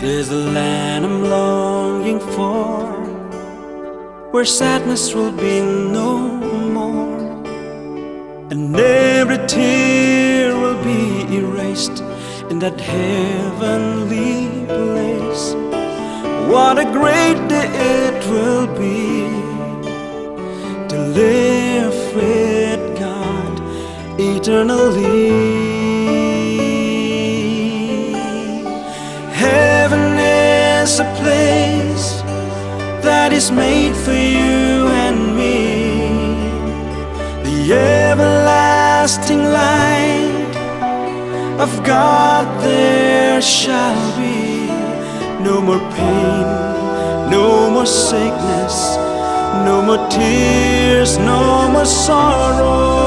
There's a land I'm longing for, where sadness will be no more, and every tear will be erased in that heavenly place. What a great day it will be to live with God eternally. Heaven is a place that is made for you and me. The everlasting light of God there shall be. No more pain, no more sickness, no more tears, no more sorrow.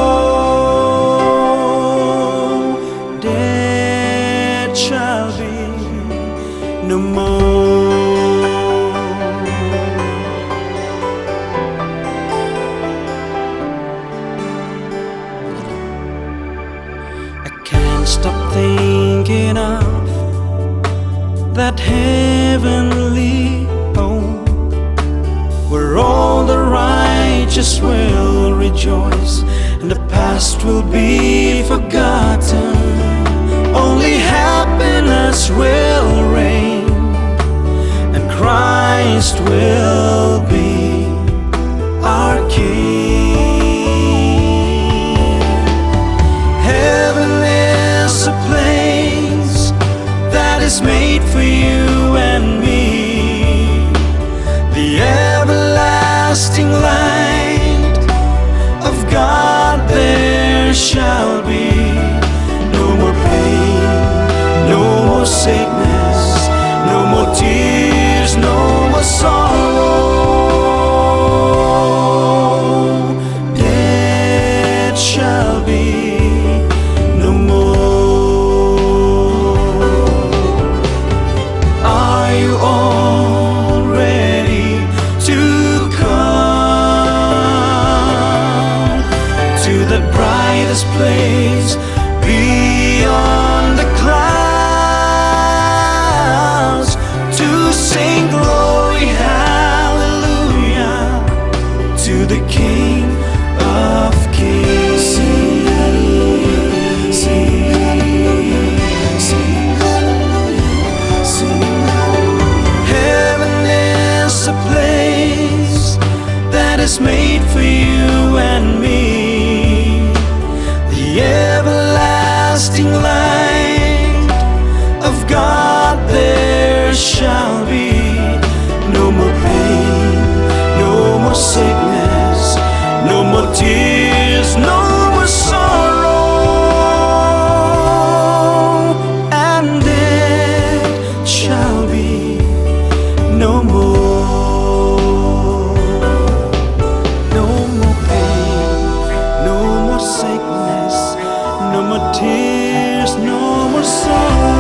Death shall be no more. I can't stop thinking of that heavenly home, where all the righteous will rejoice and the past will be forgotten. Only happiness will reign, and Christ will be our King. Heaven is a place that is made for you and me. The everlasting light of God there shall be. No more pain, no more sickness, no more tears, no more sorrow. Death shall be no more. Are you all ready to come to the brightest place beyond the clouds, to sing glory, hallelujah, to the King of Kings? Sing hallelujah, sing hallelujah, sing hallelujah, sing hallelujah. Heaven is a place that is made for you and me. The everlasting light of God there shall be. No more pain, no more sickness, no more tears, no more sorrow, and death shall be no more. No more pain, no more sickness, no more tears, no more sorrow.